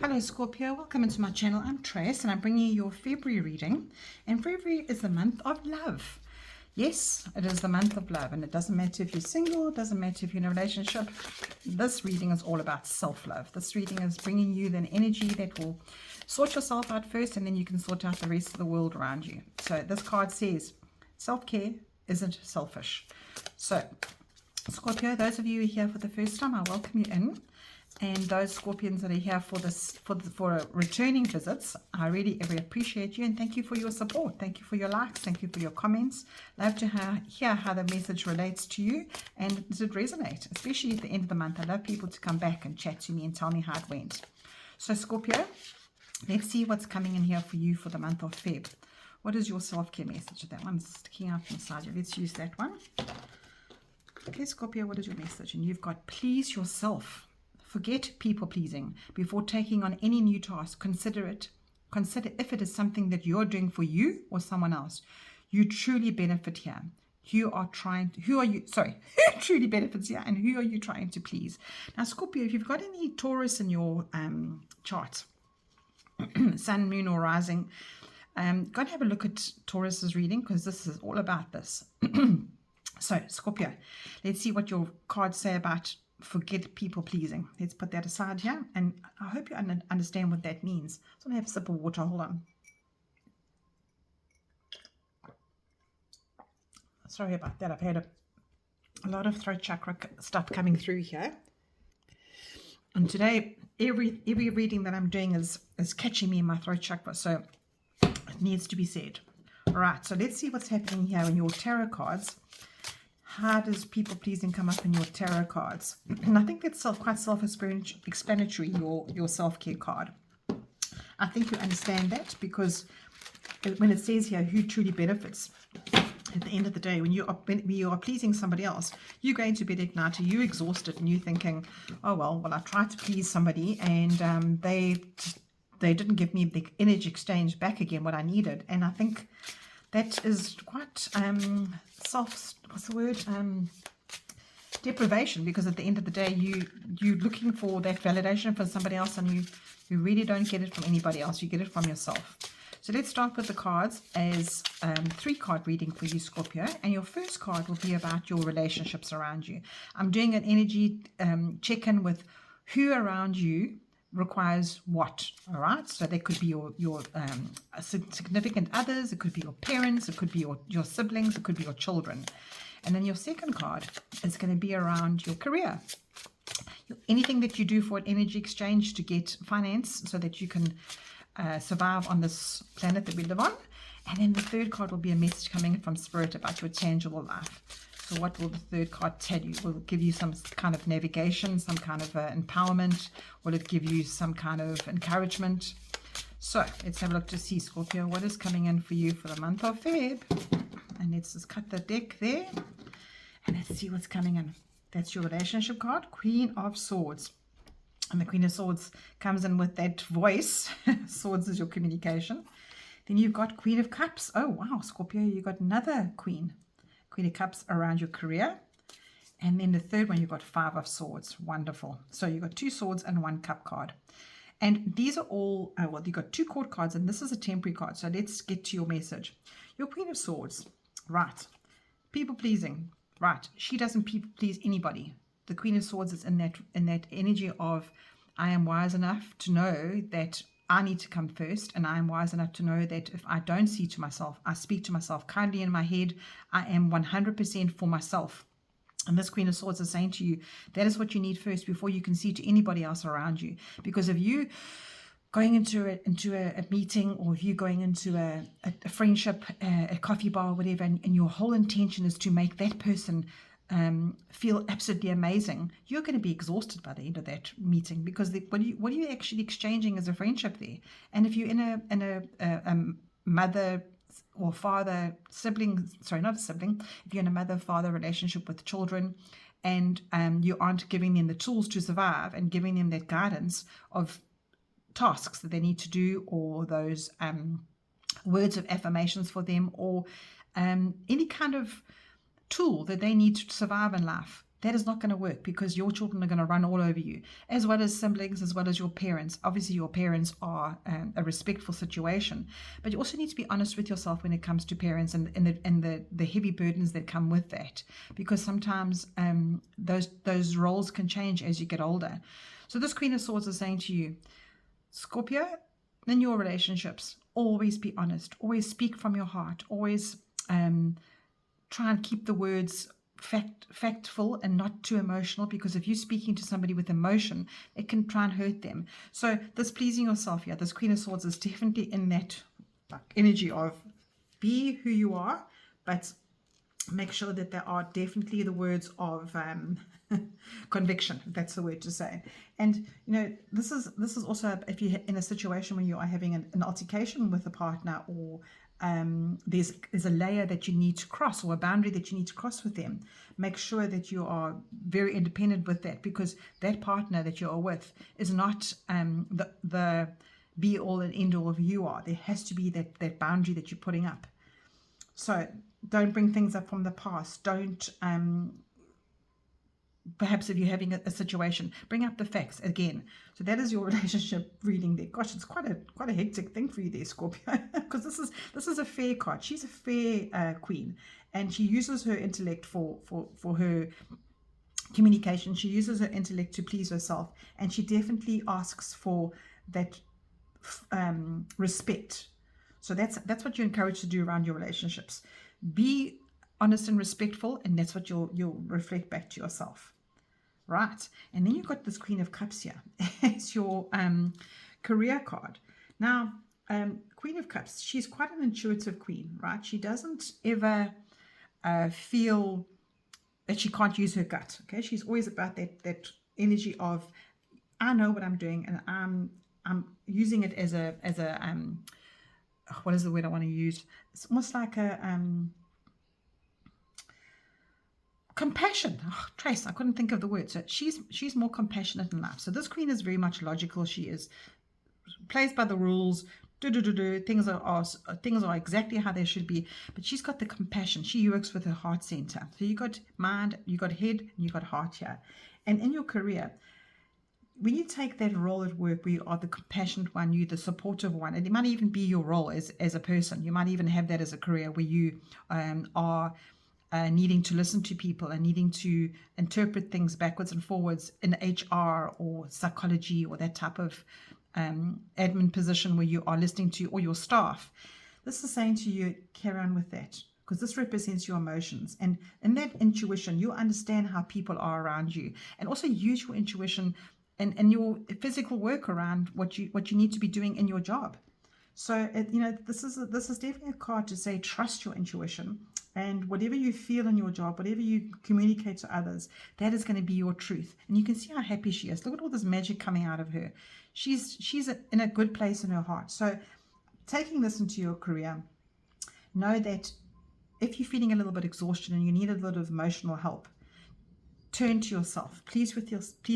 Hello Scorpio, welcome into my channel. I'm Trace and I'm bringing you your February reading. And February is the month of love. Yes, it is the month of love, and it doesn't matter if you're single, it doesn't matter if you're in a relationship. This reading is all about self-love. This reading is bringing you the energy that will sort yourself out first, and then you can sort out the rest of the world around you. So this card says self-care isn't selfish. So Scorpio, those of you who are here for the first time, I welcome you in. And those Scorpions that are here for returning visits, I really appreciate you, and thank you for your support. Thank you for your likes. Thank you for your comments. Love to hear how the message relates to you, and does it resonate, especially at the end of the month. I love people to come back and chat to me and tell me how it went. So Scorpio, let's see what's coming in here for you for the month of Feb. What is your self-care message? That one's sticking out from the side here. Let's use that one. Okay, Scorpio, what is your message? And you've got please yourself. Forget people-pleasing. Before taking on any new task, consider if it is something that you're doing for you or someone else. You truly benefit here. Who truly benefits here, and who are you trying to please? Now, Scorpio, if you've got any Taurus in your chart, sun, moon, or rising, go and have a look at Taurus's reading, because this is all about this. So, Scorpio, let's see what your cards say about forget people pleasing. Let's put that aside here, and I hope you understand what that means. So I'm going to have a sip of water. Hold on. Sorry about that. I've had a lot of throat chakra stuff coming through here, and today every reading that I'm doing is catching me in my throat chakra, so it needs to be said. All right, so let's see what's happening here in your tarot cards. How does people-pleasing come up in your tarot cards? And I think that's quite self-explanatory, your self-care card. I think you understand that, because when it says here, who truly benefits, at the end of the day, when you are pleasing somebody else, you're going to bed at night, you're exhausted, and you're thinking, oh, well, I tried to please somebody, and they didn't give me the energy exchange back again, what I needed. And I think that is quite deprivation, because at the end of the day, you're looking for that validation from somebody else, and you really don't get it from anybody else. You get it from yourself. So let's start with the cards as 3-card reading for you, Scorpio. And your first card will be about your relationships around you. I'm doing an energy check-in with who around you requires what. All right, so they could be your significant others, it could be your parents, it could be your siblings, it could be your children. And then your second card is going to be around your career, anything that you do for an energy exchange to get finance so that you can survive on this planet that we live on. And then the third card will be a message coming from Spirit about your tangible life. So what will the third card tell you? Will it give you some kind of navigation, some kind of empowerment? Will it give you some kind of encouragement? So let's have a look to see, Scorpio, what is coming in for you for the month of Feb. And let's just cut the deck there, and let's see what's coming in. That's your relationship card, Queen of Swords. And the Queen of Swords comes in with that voice. Swords is your communication. Then you've got Queen of Cups. Oh, wow, Scorpio, you've got another Queen of Cups around your career. And then the third one, you've got 5 of Swords. Wonderful. So you've got 2 swords and 1 cup card. And these are all, well, you've got 2 court cards, and this is a temporary card. So let's get to your message. Your Queen of Swords, right. People pleasing, right. She doesn't people please anybody. The Queen of Swords is in that energy of, I am wise enough to know that I need to come first, and I am wise enough to know that if I don't see to myself, I speak to myself kindly in my head. I am 100% for myself. And this Queen of Swords is saying to you, that is what you need first before you can see to anybody else around you. Because if you going into a meeting, or if you're going into a friendship, a coffee bar, whatever, and your whole intention is to make that person feel absolutely amazing, you're going to be exhausted by the end of that meeting, because what are you actually exchanging as a friendship there? And if you're in a mother or father sibling, sorry, not a sibling, if you're in a mother-father relationship with children, and you aren't giving them the tools to survive and giving them that guidance of tasks that they need to do, or those words of affirmations for them, or any kind of tool that they need to survive in life, that is not going to work, because your children are going to run all over you, as well as siblings, as well as your parents. Obviously, your parents are a respectful situation, but you also need to be honest with yourself when it comes to parents and the heavy burdens that come with that, because sometimes those roles can change as you get older. So this Queen of Swords is saying to you, Scorpio, in your relationships, always be honest, always speak from your heart, always try and keep the words factful and not too emotional, because if you're speaking to somebody with emotion, it can try and hurt them. So this pleasing yourself here, this Queen of Swords is definitely in that energy of be who you are, but make sure that there are definitely the words of conviction, if that's the word to say. And you know, this is also if you're in a situation where you are having an altercation with a partner, or there's a layer that you need to cross, or a boundary that you need to cross with them. Make sure that you are very independent with that, because that partner that you're with is not the be all and end all of who you are. There has to be that boundary that you're putting up. So don't bring things up from the past. Don't perhaps if you're having a situation, bring up the facts again. So that is your relationship reading there. Gosh, it's quite a hectic thing for you there, Scorpio, because this is a fair card. She's a fair queen, and she uses her intellect for her communication. She uses her intellect to please herself, and she definitely asks for that respect. So that's what you're encouraged to do around your relationships. Be honest and respectful, and that's what you'll reflect back to yourself, right? And then you've got this Queen of Cups here as your career card. Now, Queen of Cups, she's quite an intuitive queen, right? She doesn't ever feel that she can't use her gut. Okay, she's always about that energy of, I know what I'm doing, and I'm using it as a what is the word I want to use? It's almost like a compassion. Oh, Trace, I couldn't think of the word. So she's more compassionate in life. So this queen is very much logical. She plays by the rules. Things are exactly how they should be. But she's got the compassion. She works with her heart center. So you got mind, you got head, and you got heart here. And in your career, when you take that role at work where you are the compassionate one, you the supportive one, and it might even be your role as a person. You might even have that as a career where you are needing to listen to people and needing to interpret things backwards and forwards in HR or psychology, or that type of admin position where you are listening to all your staff. This is saying to you, carry on with that, because this represents your emotions. And in that intuition, you understand how people are around you, and also use your intuition and your physical work around what you need to be doing in your job. So this is definitely a card to say, trust your intuition, and whatever you feel in your job, whatever you communicate to others, that is going to be your truth. And you can see how happy she is. Look at all this magic coming out of her. She's in a good place in her heart. So taking this into your career, know that if you're feeling a little bit exhaustion and you need a little of emotional help, turn to yourself. Please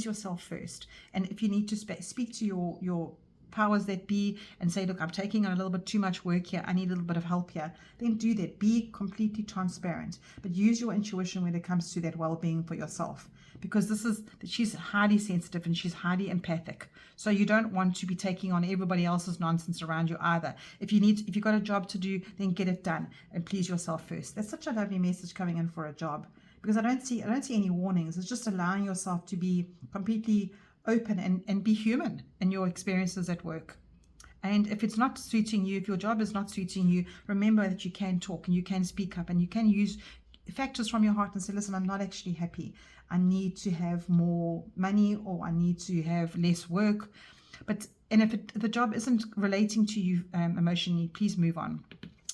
yourself first. And if you need to speak to your powers that be and say, look, I'm taking on a little bit too much work here, I need a little bit of help here, then do that. Be completely transparent, but use your intuition when it comes to that well-being for yourself, because she's highly sensitive and she's highly empathic. So you don't want to be taking on everybody else's nonsense around you either. If you've got a job to do, then get it done and please yourself first. That's such a lovely message coming in for a job, because I don't see any warnings. It's just allowing yourself to be completely open and be human in your experiences at work. And if it's not suiting you, if your job is not suiting you, remember that you can talk and you can speak up and you can use factors from your heart and say, listen, I'm not actually happy. I need to have more money, or I need to have less work. And if the job isn't relating to you emotionally, please move on.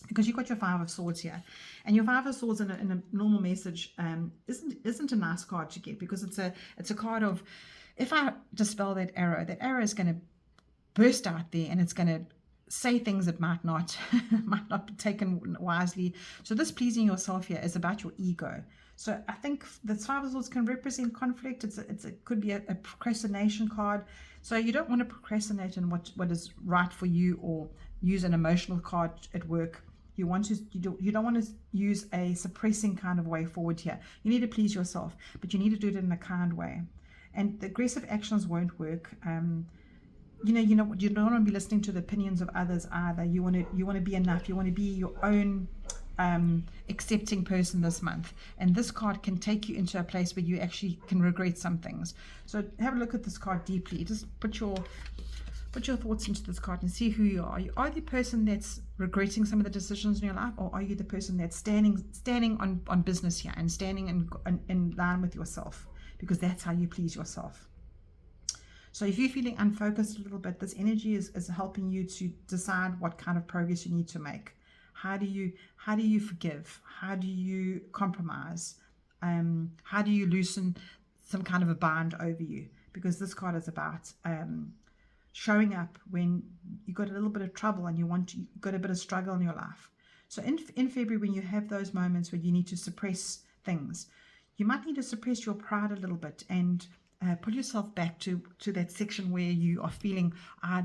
Because you've got your Five of Swords here, and your Five of Swords in a normal message isn't a nice card to get, because it's a card of, if I dispel that arrow is going to burst out there, and it's going to say things that might not be taken wisely. So this pleasing yourself here is about your ego. So I think the Five of Swords can represent conflict. It could be a procrastination card. So you don't want to procrastinate on what is right for you, or use an emotional card at work. You don't want to use a suppressing kind of way forward here. You need to please yourself, but you need to do it in a kind way. And the aggressive actions won't work. You don't want to be listening to the opinions of others either. You want to be enough. You want to be your own accepting person this month. And this card can take you into a place where you actually can regret some things. So have a look at this card deeply. Just put your thoughts into this card and see who you are. Are you the person that's regretting some of the decisions in your life, or are you the person that's standing on business here and standing in line with yourself? Because that's how you please yourself. So if you're feeling unfocused a little bit, this energy is helping you to decide what kind of progress you need to make. How do you forgive? How do you compromise? How do you loosen some kind of a bind over you? Because this card is about showing up when you got a little bit of trouble and you got a bit of struggle in your life. So in February, when you have those moments where you need to suppress things, you might need to suppress your pride a little bit and pull yourself back to that section where you are feeling, I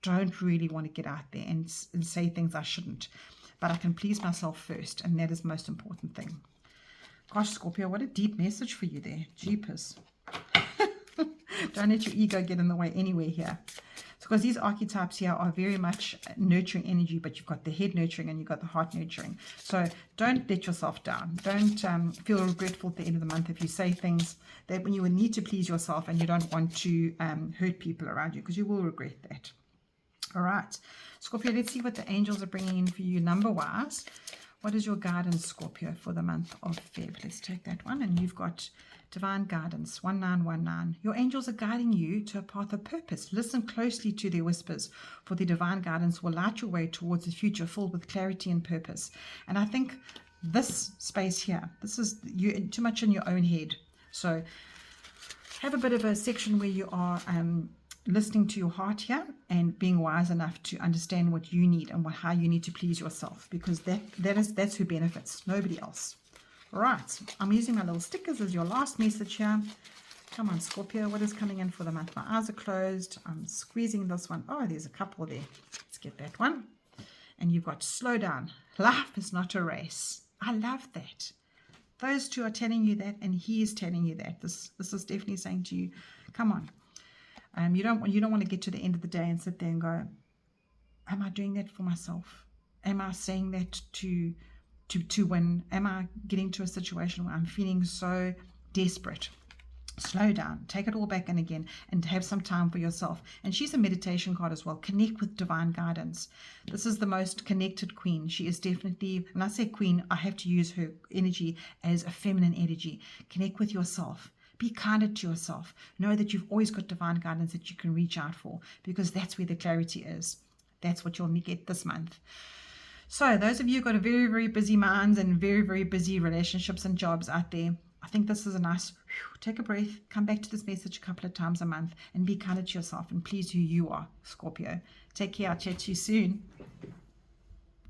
don't really want to get out there and say things I shouldn't, but I can please myself first, and that is the most important thing. Gosh, Scorpio, what a deep message for you there. Jeepers. Don't let your ego get in the way anywhere here. Because these archetypes here are very much nurturing energy, but you've got the head nurturing and you've got the heart nurturing. So don't let yourself down. Don't feel regretful at the end of the month if you say things that when you will need to please yourself and you don't want to hurt people around you, because you will regret that. All right, Scorpio, let's see what the angels are bringing in for you number-wise. What is your guidance, Scorpio, for the month of Feb? Let's take that one, and you've got divine guidance 1919. Your angels are guiding you to a path of purpose. Listen closely to their whispers, for the divine guidance will light your way towards a future filled with clarity and purpose. And I think this space here, this is you too much in your own head. So have a bit of a section where you are listening to your heart here and being wise enough to understand what you need and how you need to please yourself, because that's who benefits, nobody else. All right, I'm using my little stickers as your last message here. Come on, Scorpio, what is coming in for the month? My eyes are closed. I'm squeezing this one. Oh, there's a couple there. Let's get that one. And you've got slow down. Life is not a race. I love that. Those two are telling you that, and he is telling you that. This is definitely saying to you, come on. You don't want to get to the end of the day and sit there and go, am I doing that for myself? Am I saying that to win? Am I getting to a situation where I'm feeling so desperate? Slow down, take it all back in again, and have some time for yourself. And she's a meditation card as well. Connect with divine guidance. This is the most connected queen. She is definitely, when I say queen, I have to use her energy as a feminine energy. Connect with yourself. Be kinder to yourself. Know that you've always got divine guidance that you can reach out for, because that's where the clarity is. That's what you'll get this month. So those of you who've got a very, very busy minds and very, very busy relationships and jobs out there, I think this is a nice, take a breath, come back to this message a couple of times a month and be kinder to yourself and please who you are, Scorpio. Take care. I'll chat to you soon.